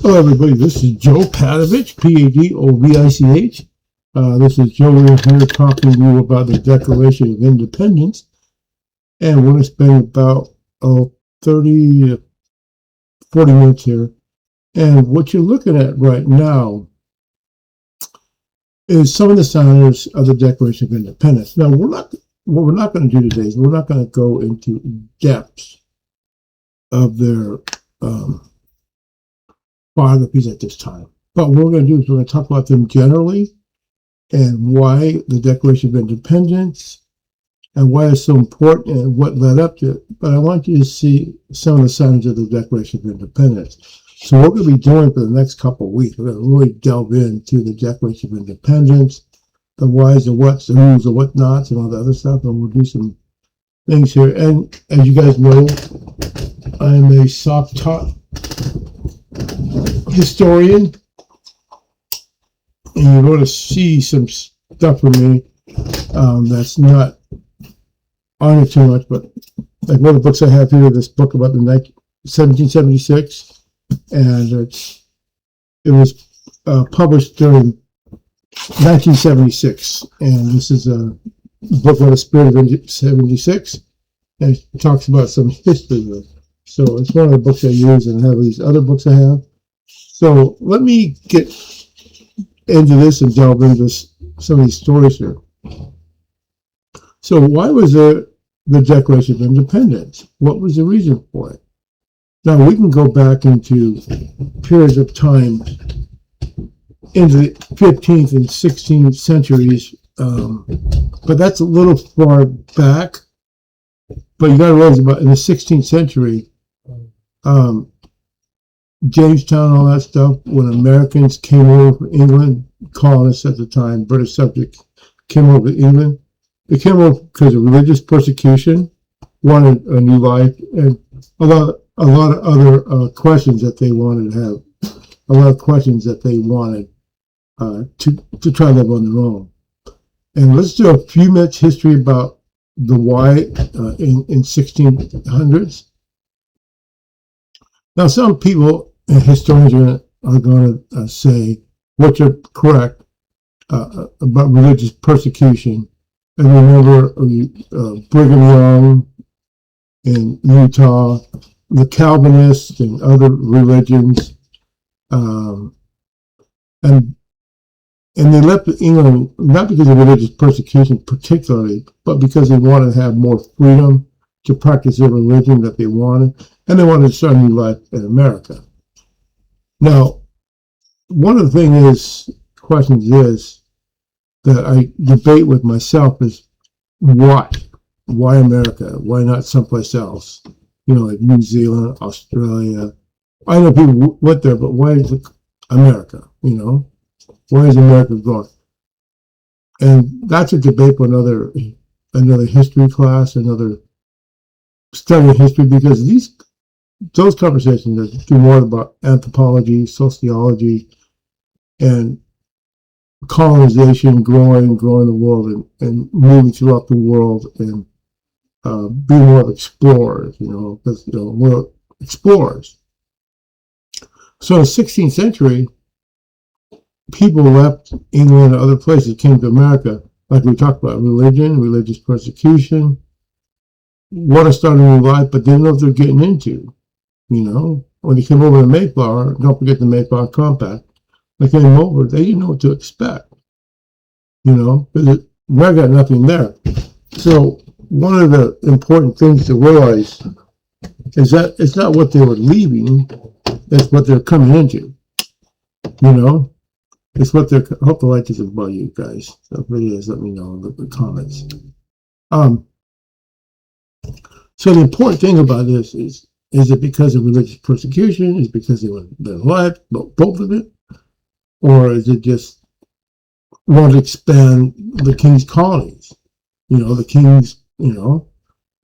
Hello, everybody. This is Joe Padovich, Padovich. This is Joe. We're here talking to you about the Declaration of Independence, and we're going to spend about 30 to 40 minutes here. And what you're looking at right now is some of the signers of the Declaration of Independence. Now, what we're not going to do today is we're not going to go into depths of their biographies at this time. But what we're going to do is we're going to talk about them generally and why the Declaration of Independence and why it's so important and what led up to it. But I want you to see some of the signs of the Declaration of Independence. So what we're going to be doing for the next couple of weeks, we're going to really delve into the Declaration of Independence, the whys, the whats, the who's, the what-nots, and all the other stuff. And we'll do some things here. And as you guys know, I'm a self-taught historian, and you're going to see some stuff from me that's not on it too much, but like one of the books I have here, this book about the 1776, and it was published during 1976, and this is a book on the spirit of 76, and it talks about some history of it. So it's one of the books I use, and I have these other books I have. So let me get into this and delve into some of these stories here. So why was there the Declaration of Independence? What was the reason for it? Now we can go back into periods of time into the 15th and 16th centuries, but that's a little far back. But you got to realize about in the 16th century, Jamestown, all that stuff, when Americans came over from England, colonists at the time, British subjects, came over to England. They came over because of religious persecution, wanted a new life, and a lot of other questions that they wanted to have, a lot of questions that they wanted to try to live on their own. And let's do a few minutes history about the why in 1600s. Now, some people, historians are going to say, which are correct, about religious persecution. And remember Brigham Young in Utah, the Calvinists and other religions, and they left England not because of religious persecution particularly, but because they wanted to have more freedom to practice their religion that they wanted, and they wanted to start a new life in America. Now, one of the questions is that I debate with myself is why? Why America? Why not someplace else? You know, like New Zealand, Australia. I know people went there, but why is it America? You know, why is America growing? And that's a debate for another history class, another study of history, because those conversations do more about anthropology, sociology, and colonization, growing the world, and moving throughout the world, and being more of explorers, because we're explorers. So in the 16th century, people left England and other places, came to America, like we talked about, religion, religious persecution, want to start a new life, but didn't know what they're getting into. When they came over to Mayflower, don't forget the Mayflower Compact, they came over, they didn't know what to expect, because we got nothing there. So one of the important things to realize is that it's not what they were leaving, it's what they're coming into, It's what they're, I hope the light doesn't bother you guys. So if it is, let me know in the comments. So the important thing about this is it because of religious persecution? Is it because they want their life, both of it? Or is it just want to expand the king's colonies? The king's,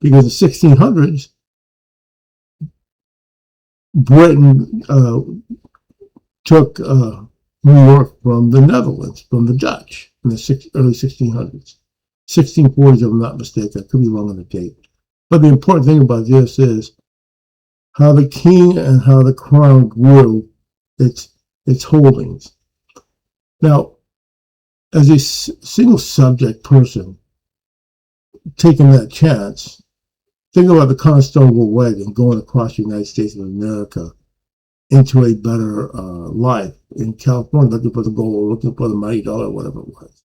because the 1600s, Britain took New York from the Netherlands, from the Dutch, in the early 1600s. 1640s, if I'm not mistaken. I could be wrong on the date. But the important thing about this is how the king and how the crown grew its holdings. Now, as a single subject person taking that chance, think about the Conestoga wagon going across the United States of America into a better life in California, looking for the gold, looking for the mighty dollar, whatever it was.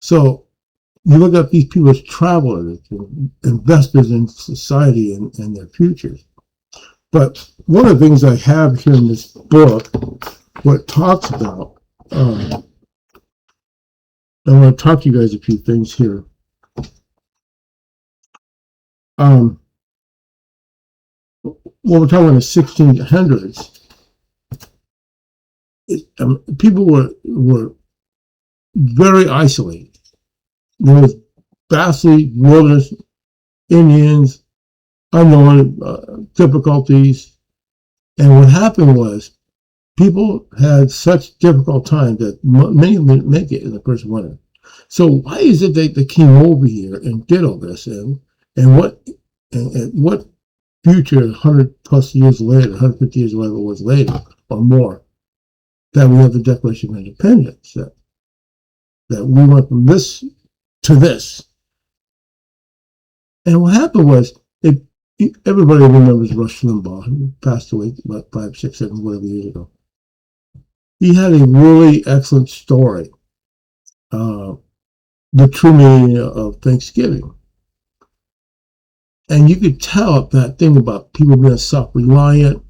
So you look at these people as travelers, investors in society and their futures. But one of the things I have here in this book, what it talks about, I want to talk to you guys a few things here. When we're talking about the 1600s, people were very isolated. There was vastly wilderness, Indians, unknown difficulties, and what happened was people had such difficult times that many didn't make it in the first winter. So why is it that they came over here and did all this, and what future 100 plus years later, 150 years later or more, that we have the Declaration of Independence, that we went from this to this. And what happened was, everybody remembers Rush Limbaugh, who passed away about 5, 6, 7, whatever years ago. He had a really excellent story, the true meaning of Thanksgiving. And you could tell that thing about people being self-reliant,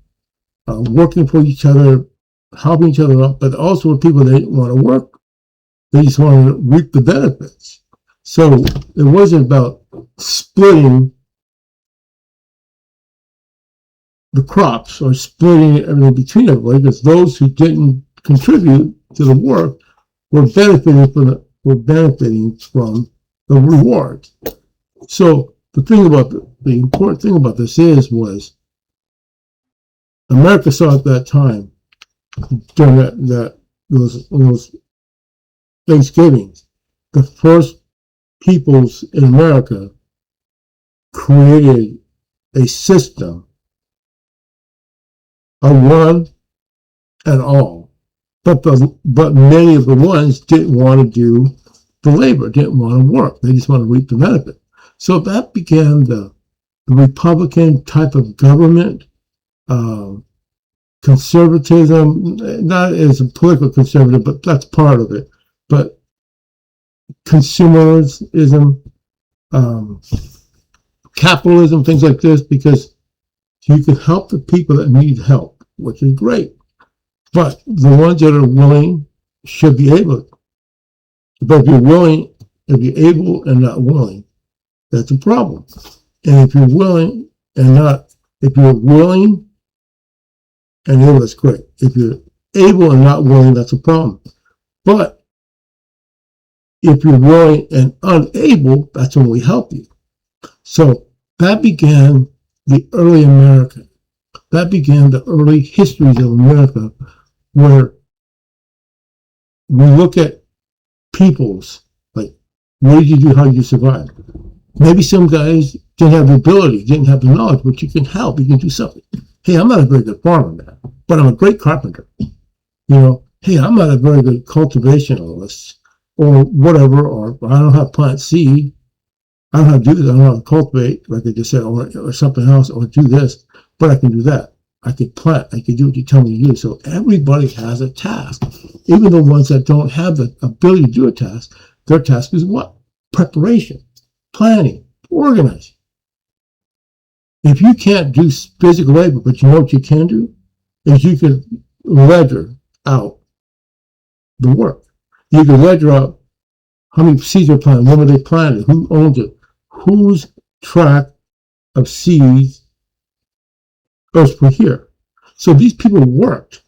working for each other, helping each other up, but also people that didn't want to work. They just wanted to reap the benefits. So it wasn't about splitting the crops or splitting everything between everybody, because those who didn't contribute to the work were benefiting from the rewards. So the important thing about this was America saw at that time, during those Thanksgivings, the first peoples in America created a system of one and all, but many of the ones didn't want to do the labor, didn't want to work. They just want to reap the benefit. So that began the Republican type of government, conservatism, not as a political conservative, but that's part of it. But consumerism, capitalism, things like this, because you can help the people that need help, which is great. But the ones that are willing should be able. But if you're able and not willing, that's a problem. And if you're willing and able, that's great. If you're able and not willing, that's a problem. But if you're willing and unable, that's when we help you. So that began the early America. That began the early histories of America, where we look at peoples like, what did you do? How did you survive? Maybe some guys didn't have the ability, didn't have the knowledge, but you can help. You can do something. Hey, I'm not a very good farmer, man, but I'm a great carpenter. Hey, I'm not a very good cultivationalist or whatever, or I don't know how to plant seed. I don't know how to do this. I don't know how to cultivate, like I just said, or something else, or do this, but I can do that. I can plant. I can do what you tell me to do. So everybody has a task. Even the ones that don't have the ability to do a task, their task is what? Preparation, planning, organizing. If you can't do physical labor, but you know what you can do, is you can ledger out the work. You can ledger out how many seeds are planted, when were they planted, who owns it, whose tract of seeds goes per year. So these people worked.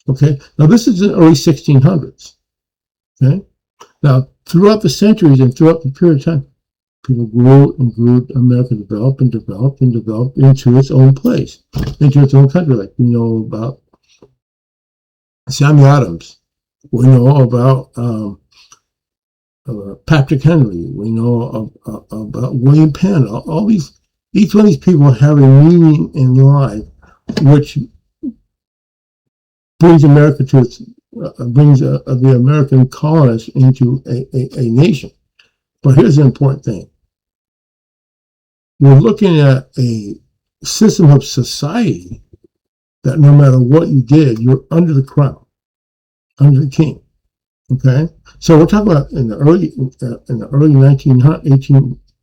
Okay. Now this is in the early 1600s. Okay. Now throughout the centuries and throughout the period of time, people grew and grew. America developed and developed and developed into its own place, into its own country. Like we know about Samuel Adams. We know about Patrick Henry. We know about William Penn. All these, each one of these people have a meaning in life, which brings America to its, brings the American colonists into a nation. But here's the important thing. We're looking at a system of society that no matter what you did, you're under the crown, under the king. Okay, so we're talking about in the early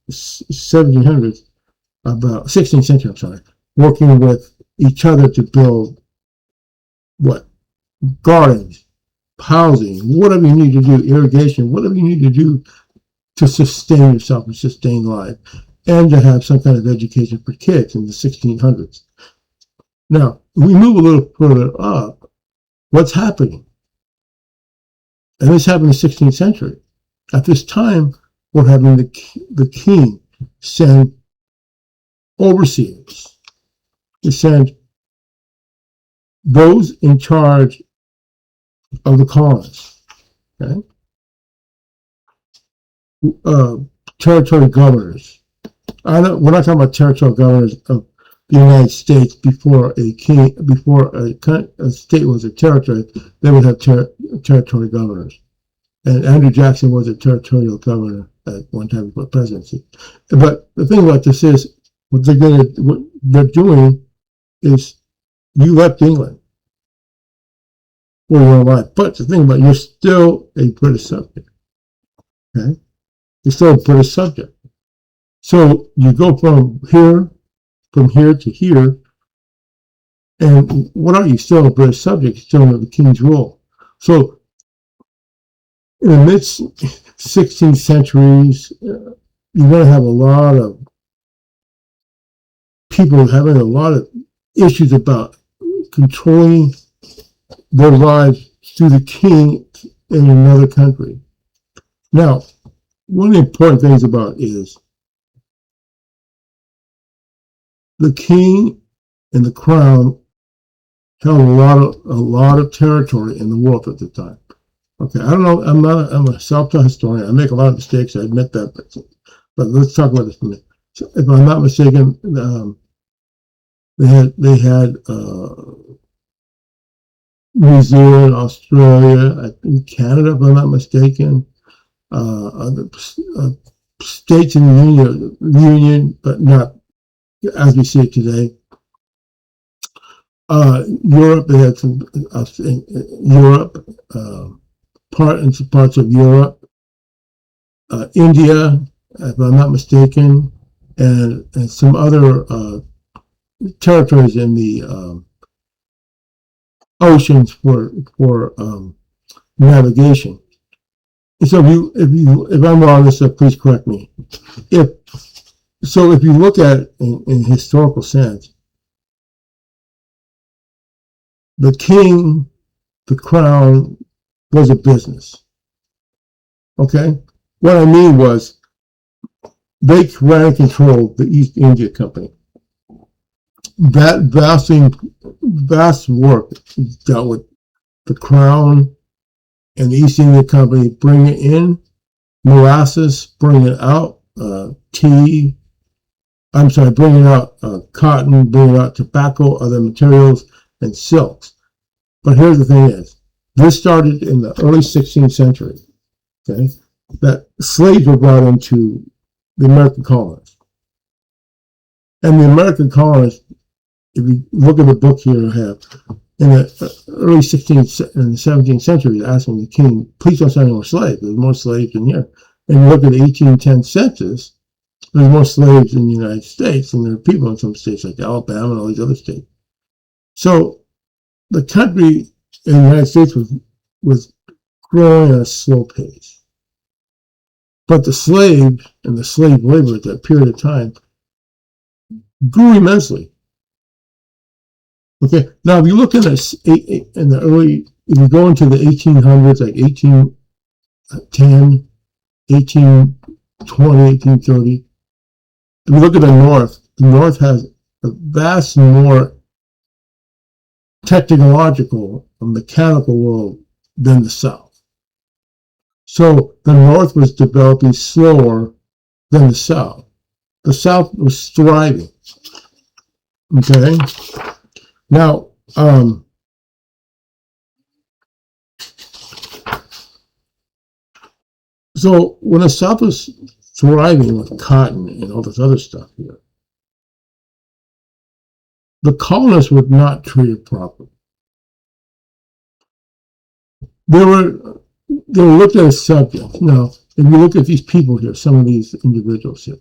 1700s, about 16th century. I'm sorry, working with each other to build what gardens, housing, whatever you need to do, irrigation, whatever you need to do to sustain yourself and sustain life, and to have some kind of education for kids in the 1600s. Now, we move a little further up. What's happening? And this happened in the 16th century. At this time, we're having the king send overseers to send those in charge of the colonists, okay? Territory governors. We're not talking about territorial governors of the United States before a state was a territory. They would have territory governors, and Andrew Jackson was a territorial governor at one time before presidency. But the thing about this is, what they're doing is, you left England for your life, but the thing about it, you're still a British subject. Okay, you're still a British subject. So you go from here to here, and what are you? Still a British subject, still under the king's rule. So in the mid-16th centuries, you're going to have a lot of people having a lot of issues about controlling their lives through the king in another country. Now, one of the important things about is the king and the crown held a lot of territory in the world at the time. Okay, I don't know. I'm a self-taught historian. I make a lot of mistakes. I admit that, but let's talk about this for a minute. So if I'm not mistaken, they had New Zealand, Australia, I think Canada, if I'm not mistaken, other states in the union, but not as we see it today. Europe, they had some Europe, parts of Europe, India, if I'm not mistaken, and some other territories in the oceans for navigation. So if I'm wrong, this please correct me. If you look at it in historical sense, the king, the crown, was a business. Okay? What I mean was, they ran and controlled the East India Company. That vast work dealt with the crown and the East India Company, bringing in molasses, bringing out bringing out cotton, bringing out tobacco, other materials, and silks. But here's the thing is, this started in the early 16th century, okay, that slaves were brought into the American colonies. And the American colonists, if you look at the book here I have, in the early 16th and 17th century, asking the king, please don't send any more slaves. There's more slaves in here. And you look at the 1810 census, there's more slaves in the United States than there are people in some states like Alabama and all these other states. So the country in the United States was growing at a slow pace. But the slaves and the slave labor at that period of time grew immensely. Okay, now if you look at this in the early, if you go into the 1800s, like 1810, 1820, 1830, if you look at the North has a vast more technological and mechanical world than the South. So the North was developing slower than the South. The South was thriving. Okay? Now, So when the South was thriving with cotton and all this other stuff here, the colonists were not treated properly. They were looked at as subjects. Now, if you look at these people here, some of these individuals here,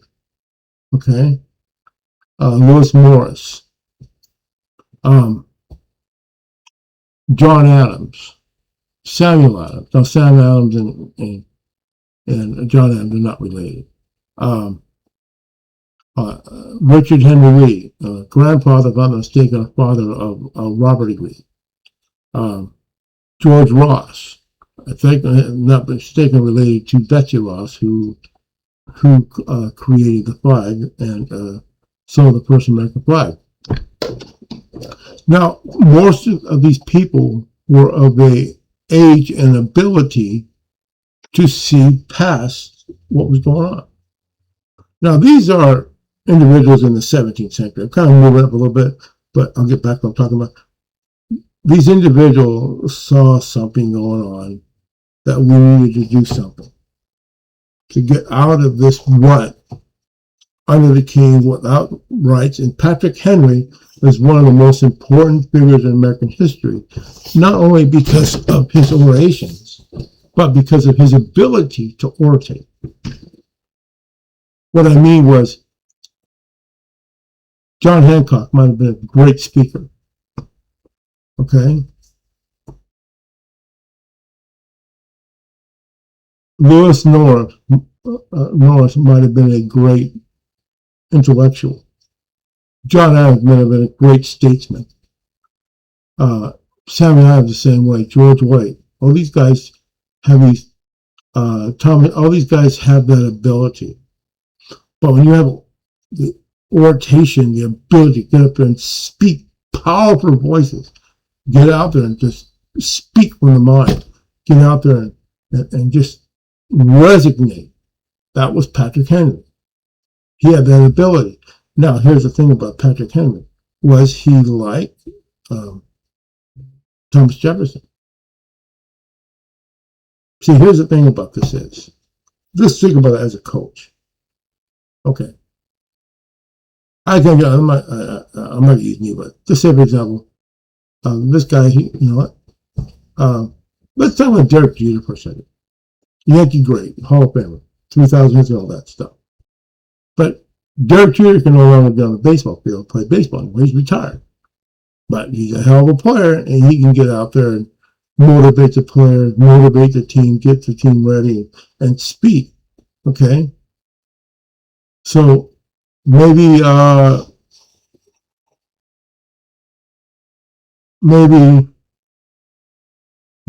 okay, Lewis Morris, John Adams, Samuel Adams. Now, Sam Adams and John Adams are not related. Richard Henry Lee, grandfather, if I'm not mistaken, father of Robert E. Lee. George Ross, I think, not mistaken, related to Betsy Ross, who created the flag and sold the first American flag. Now, most of these people were of a age and ability to see past what was going on. Now, these are individuals in the 17th century. I'm kind of moving up a little bit, but I'll get back to what I'm talking about. These individuals saw something going on that we needed to do something to get out of this rut under the king without rights. And Patrick Henry was one of the most important figures in American history, not only because of his orations, but because of his ability to orate. What I mean was, John Hancock might have been a great speaker. Okay? Lewis Norris might have been a great intellectual. John Adams might have been a great statesman. Samuel Adams the same way. George White. All these guys have these. All these guys have that ability. But when you have the oration, the ability to get up there and speak powerful voices, get out there and just speak from the mind, get out there and just resonate. That was Patrick Henry. He had that ability. Now, here's the thing about Patrick Henry. Was he like Thomas Jefferson? See, here's the thing about this is, just think about it as a coach. Okay. I think, I'm not using you, but just say, for example, this guy, you know what? Let's talk about Derek Jeter for a second. Yankee great, Hall of Famer, 3,000 hits and all that stuff. But Derek Jeter can no longer be on the baseball field, play baseball anymore. He's retired. But he's a hell of a player, and he can get out there and motivate the players, motivate the team, get the team ready, and speak. Okay? So maybe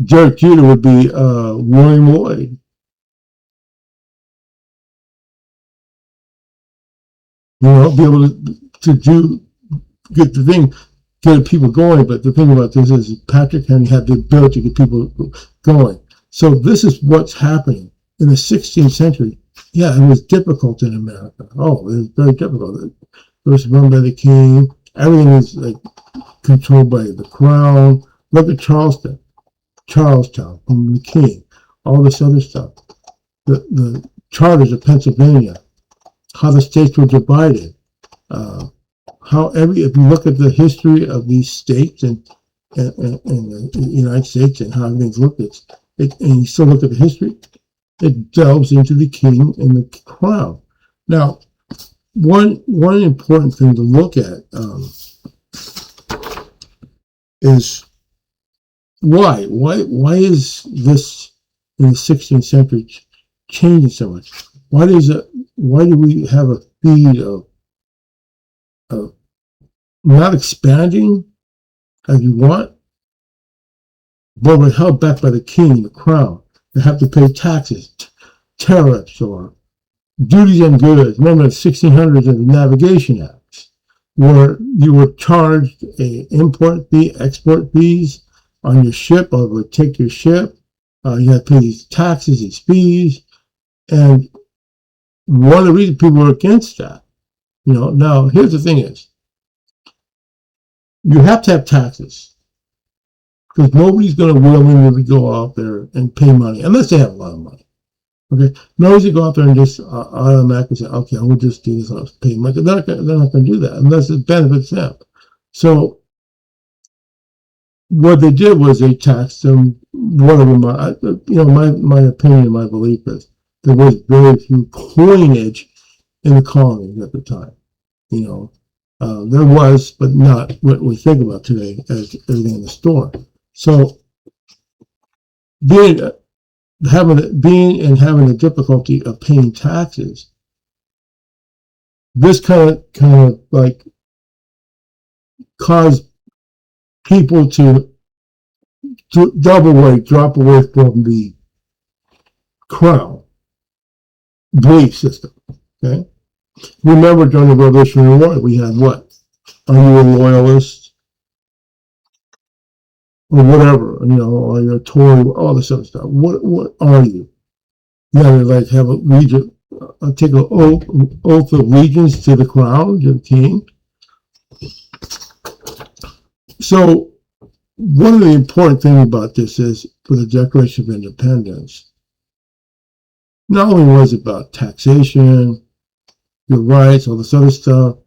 Derek Jeter would be William Lloyd. You know, be able to get the thing, get people going. But the thing about this is Patrick Henry had the ability to get people going. So this is what's happening in the 16th century. Yeah, it was difficult in America. Oh, it was very difficult. It was run by the king. Everything was like controlled by the crown. Look at Charlestown from the king. All this other stuff. The charters of Pennsylvania. How the states were divided. If you look at the history of these states and the United States and how everything's looked at, and you still look at the history, it delves into the king and the crown. Now, one important thing to look at is why is this in the 16th century changing so much? Why do we have a feed of not expanding as you want, but we're held back by the king, the crown? They have to pay taxes, tariffs, or duties on goods. Remember the 1600s and the Navigation Acts, where you were charged a import fee, export fees on your ship, or would take your ship. You had to pay these taxes, these fees, and one of the reasons people were against that, you know. Now, here's the thing is, you have to have taxes because nobody's going to willingly go out there and pay money unless they have a lot of money. Okay, no easy go out there and just automatically say, okay, I will just do this. I'll pay money. They're not going to do that unless it benefits them. So what they did was they taxed them. One of them, my opinion, my belief is there was very few coinage in the colonies at the time. There was, but not what we think about today as everything in the store. So having the difficulty of paying taxes, this kind of like caused people to drop away from the crown belief system. Okay, remember during the Revolutionary War we had what? Are you a loyalist or whatever? Are you a Tory? All this other stuff. What are you? You gotta like have a regent, take an oath of allegiance to the crown, to the king. So one of the important things about this is for the Declaration of Independence, not only was it about taxation, your rights, all this other stuff,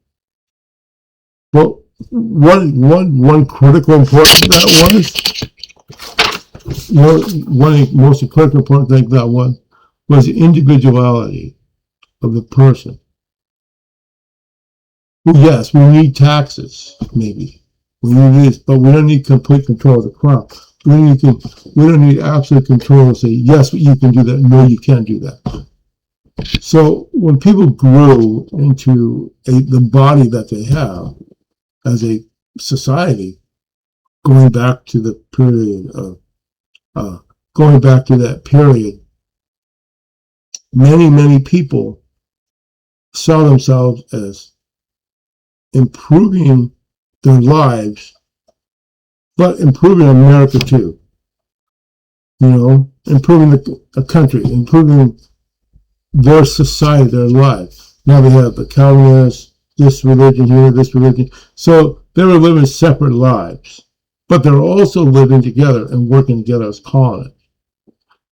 but one critical important thing that was, one of the most critical important things that was the individuality of the person. Well, yes, we need taxes, maybe. We need this, but we don't need complete control of the crown. We don't need absolute control to say, yes, you can do that. No, you can't do that. So when people grew into the body that they have as a society, going back to that period, many people saw themselves as improving their lives, but improving America too. Improving the country, improving their society, their life. Now they have the Calvinists, this religion here, this religion. So they were living separate lives, but they're also living together and working together as colonists.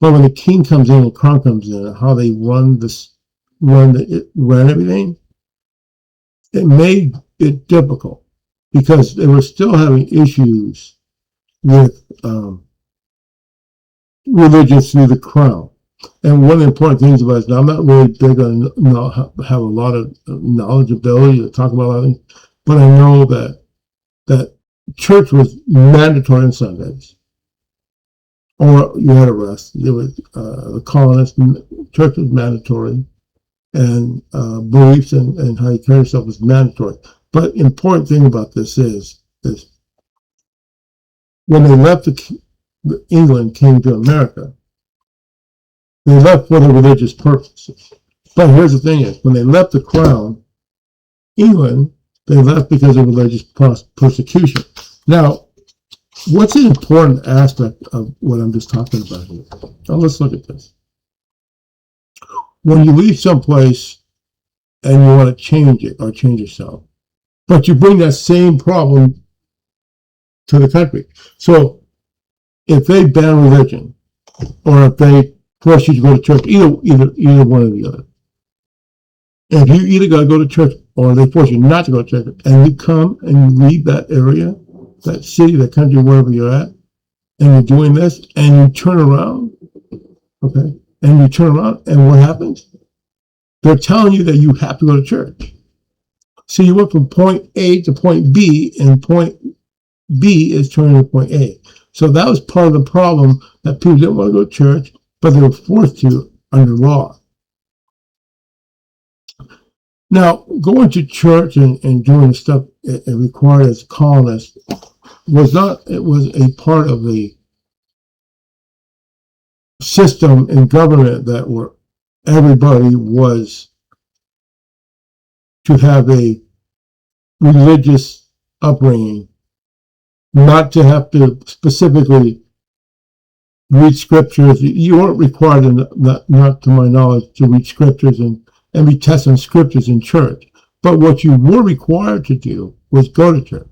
But when the king comes in and crown comes in, and how they run everything, it made it difficult because they were still having issues with religion through the crown. And one of the important things about it, now I'm not really big on have a lot of knowledgeability to talk about a lot of things, but I know that church was mandatory on Sundays, or you had a rest. There was the colonists. Church was mandatory, and beliefs and how you carry yourself was mandatory. But important thing about this is when they left England, came to America, they left for the religious purposes. But here's the thing is, when they left the crown, England, they left because of religious persecution. Now, what's an important aspect of what I'm just talking about here? Now let's look at this. When you leave someplace and you want to change it or change yourself, but you bring that same problem to the country. So if they ban religion, or if they force you to go to church, either one or the other. If you either got to go to church or they force you not to go to church, and you come and you leave that area, that city, that country, wherever you're at, and you're doing this, and you turn around, okay, and what happens? They're telling you that you have to go to church. So you went from point A to point B, and point B is turning to point A. So that was part of the problem, that people didn't want to go to church, but they were forced to under law. Now, going to church and doing the stuff it required as colonists was a part of the system and government that where everybody was to have a religious upbringing, not to have to specifically read scriptures. You weren't required, not to my knowledge, to read scriptures and be testing scriptures in church. But what you were required to do was go to church.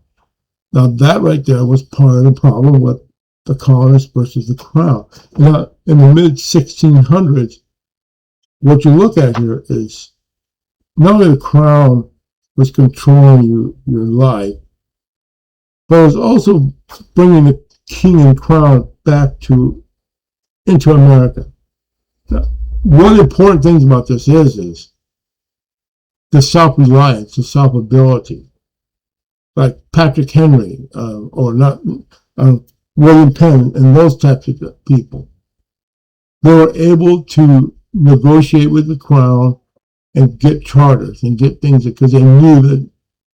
Now that right there was part of the problem with the colonists versus the crown. Now in the mid 1600s, what you look at here is not only the crown was controlling your life, but it was also bringing the king and crown back into America. Now, one of the important things about this is the self-reliance, the self-ability. Like Patrick Henry, or not, William Penn, and those types of people. They were able to negotiate with the crown and get charters and get things because they knew that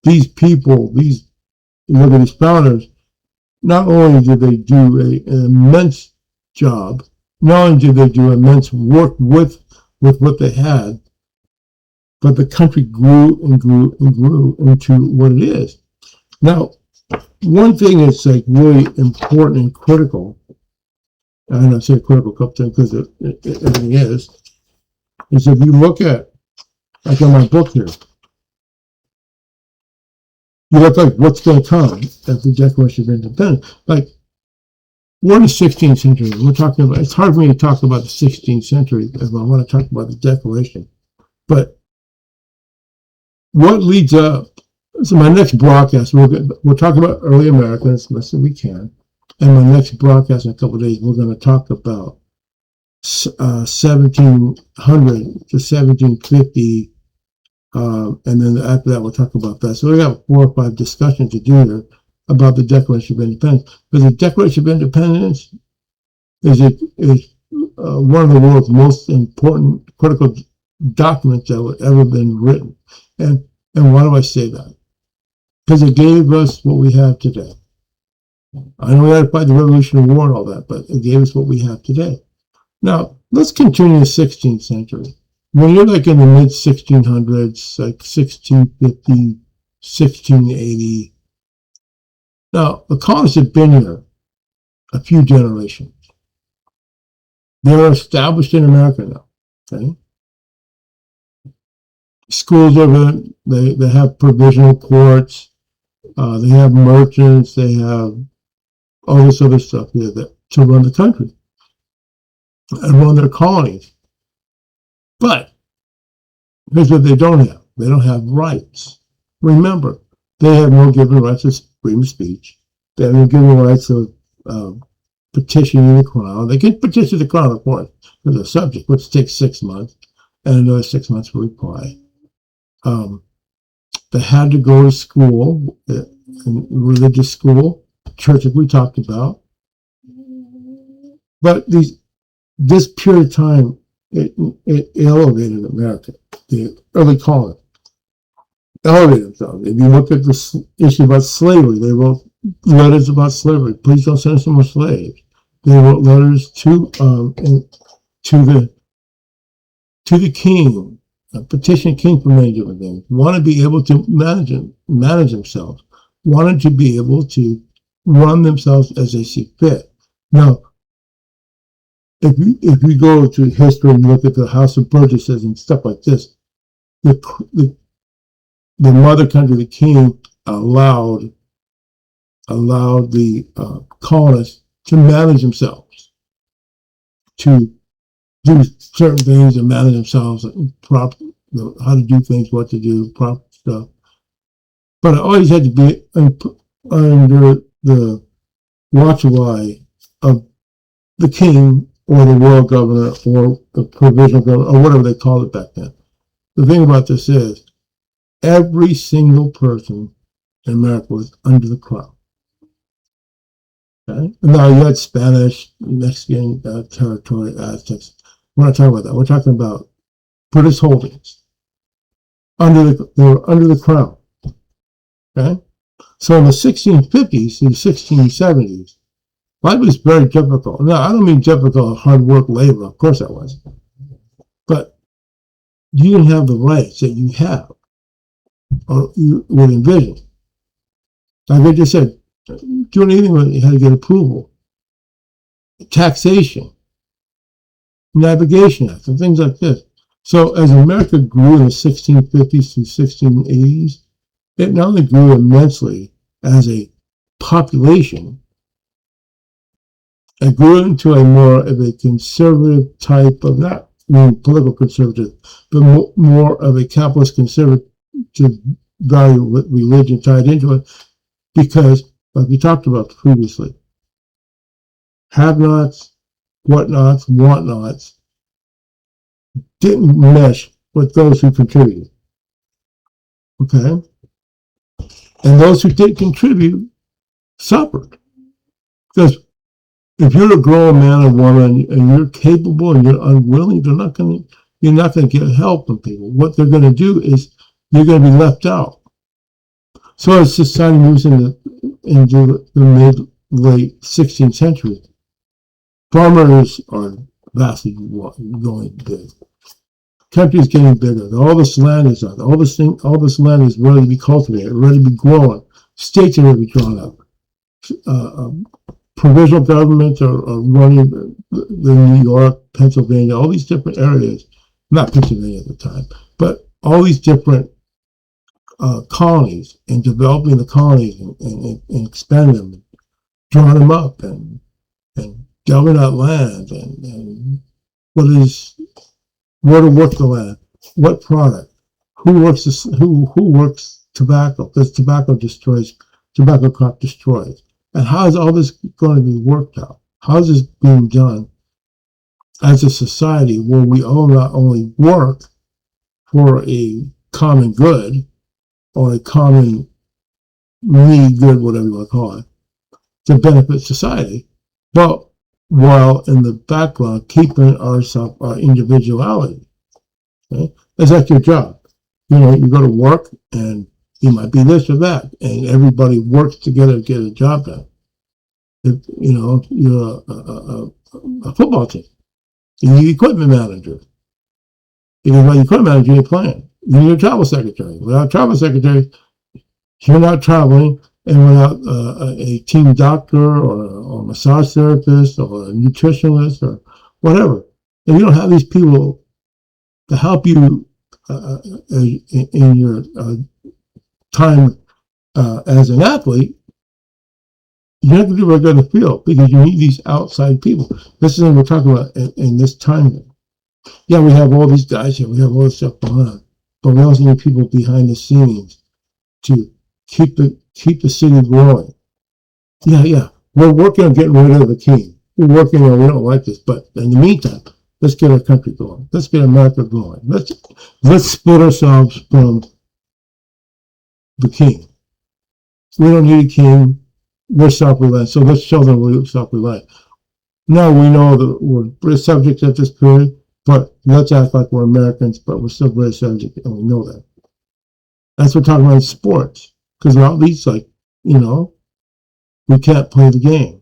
these people, look at these founders, not only did they do an immense job, not only did they do immense work with what they had, but the country grew and grew and grew into what it is. Now, one thing that's like really important and critical, and I say critical a couple times because everything is if you look at, like in my book here, you look like what's going to come as the Declaration of Independence. Like, we're in the 16th century. We're talking about, it's hard for me to talk about the 16th century if I want to talk about the Declaration. But what leads up, so my next broadcast, we'll talk about early America as much as we can. And my next broadcast in a couple of days, we're going to talk about 1700 to 1750. And then after that, we'll talk about that. So we got 4 or 5 discussions to do here about the Declaration of Independence. Because the Declaration of Independence is one of the world's most important critical documents that have ever been written. And why do I say that? Because it gave us what we have today. I know we had to fight the Revolutionary War and all that, but it gave us what we have today. Now, let's continue the 16th century. When you're like in the mid-1600s, like 1650, 1680, now, the colonists have been here a few generations. They're established in America now, okay? Schools over there, they have provisional courts, they have merchants, they have all this other stuff here to run the country and run their colonies. But here's what they don't have. They don't have rights. Remember, they have no given rights of freedom of speech. They have no given rights of petitioning the crown. They can petition the crown, of course, for the subject, which takes 6 months, and another 6 months for reply. They had to go to school, religious school, church that we talked about. But this period of time, it elevated America. The early colonists elevated themselves. If you look at the issue about slavery, they wrote letters about slavery. Please don't send us more slaves. They wrote letters to the king, petition king for many different things. Want to be able to manage themselves. Wanted to be able to run themselves as they see fit. Now, if you go to history and look at the House of Burgesses and stuff like this, the mother country, the king, allowed the colonists to manage themselves, to do certain things and manage themselves, how to do things, what to do, proper stuff. But it always had to be under the watchful eye of the king or the royal governor or the provisional governor or whatever they called it back then. The thing about this is every single person in America was under the crown. Okay? And now you had Spanish, Mexican territory, Aztecs. We're not talking about that. We're talking about British holdings. They were under the crown. Okay? So in the 1650s to the 1670s, life was very difficult. Now, I don't mean difficult, hard work, labor. Of course that was. But you didn't have the rights that you have or you would envision. Like I just said, doing anything, you had to get approval. Taxation, navigation acts, and things like this. So as America grew in the 1650s to 1680s, it not only grew immensely as a population, it grew into a more of a conservative type of, not political conservative, but more of a capitalist conservative value with religion tied into it, because, like we talked about previously, have-nots, whatnots, want-nots didn't mesh with those who contributed. Okay? And those who did contribute suffered. Because if you're a grown man or woman and you're capable and you're unwilling, you're not going to get help from people. What they're going to do is you're going to be left out. So as society moves into the mid-late 16th century, farmers are vastly going big. Country is getting bigger. All this land is out. All this land is ready to be cultivated, ready to be grown. States are ready to be drawn up. Provisional governments are running the New York, Pennsylvania, all these different areas. Not Pennsylvania at the time, but all these different colonies, and developing the colonies and expanding them, drawing them up, and delving out land, and what to work the land, what product, who works tobacco, because tobacco crop destroys. And how is all this going to be worked out? How is this being done as a society where we all not only work for a common good or a common need good, whatever you want to call it, to benefit society, but while in the background keeping our individuality? Okay? That's like your job. You go to work and you might be this or that, and everybody works together to get a job done. If you're a football team, you need equipment manager. If you're an equipment manager, you're playing. You need a travel secretary. Without a travel secretary, you're not traveling, and without a team doctor or a massage therapist or a nutritionist or whatever, if you don't have these people to help you in your time as an athlete, you have to do what you're going to feel, because you need these outside people. This is what we're talking about in this time. Yeah, we have all these guys here, we have all this stuff going on, but we also need people behind the scenes to keep the city growing. Yeah. We're working on getting rid of the king. We're working on, we don't like this, but in the meantime, let's get our country going. Let's get America going. Let's split ourselves from the king. We don't need a king. We're self-reliant, so let's show them we're self-reliant. Now we know that we're British subjects at this period, but let's act like we're Americans, but we're still British subjects, and we know that. That's what we're talking about in sports, because without these, we can't play the game.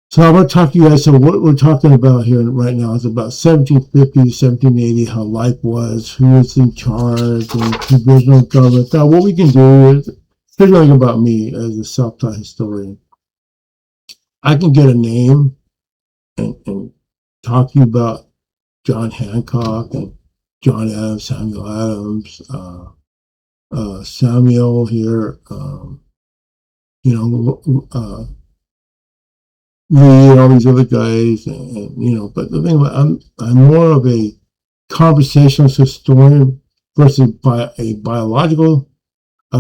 So I'm going to talk to you guys. So what we're talking about here right now is about 1750 to 1780, how life was, who was in charge, and provisional government. Now, what we can do is, figuring about me as a self-taught historian, I can get a name and talk to you about John Hancock and John Adams, Samuel Adams, Samuel here, Lee and all these other guys, and but the thing about I'm more of a conversationalist historian versus a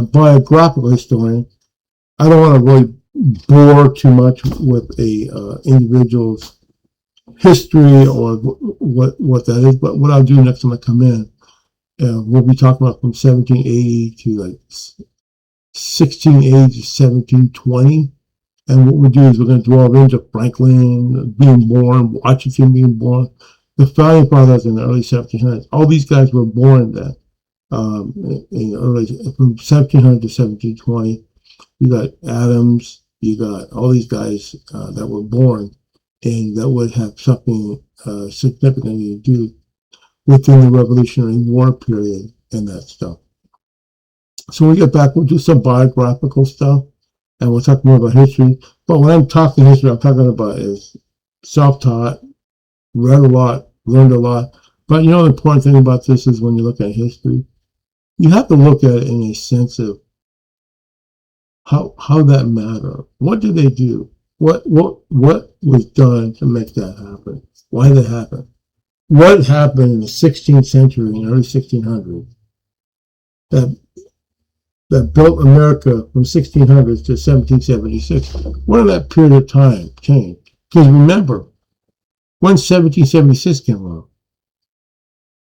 biographical historian. I don't want to really bore too much with a individual's history or what that is, but what I'll do next time I come in, we'll be talking about from 1780 to 1680 to 1720. And what we do is we're going to delve into Franklin being born, Washington being born, the founding fathers in the early 1700s. All these guys were born then, in early from 1700 to 1720. You got Adams, you got all these guys that were born, and that would have something significantly to do within the Revolutionary War period and that stuff. So when we get back, we'll do some biographical stuff, and we'll talk more about history. But when I'm talking history, I'm talking about is self-taught, read a lot, learned a lot. But the important thing about this is when you look at history, you have to look at it in a sense of how that matter. What did they do? What was done to make that happen? Why did it happen? what happened in the 16th century and early 1600s that built America from 1600s to 1776. What in that period of time changed? Because remember, when 1776 came along,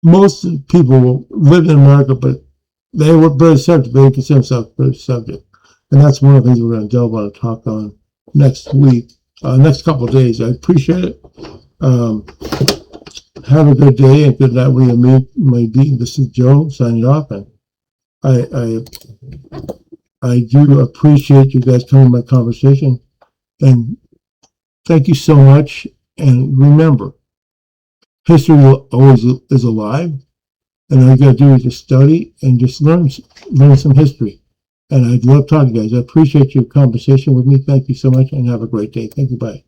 most people lived in America, but they were British subjects. They consider themselves British subjects. And that's one of the things we're going to delve on and talk on next week, next couple of days. I appreciate it. Have a good day and good night where you may be. This is Joe signing off, and I do appreciate you guys coming to my conversation, and thank you so much. And remember, history always is alive, and all you got to do is just study and just learn some history. And I love talking to you guys. I appreciate your conversation with me. Thank you so much, and have a great day. Thank you. Bye.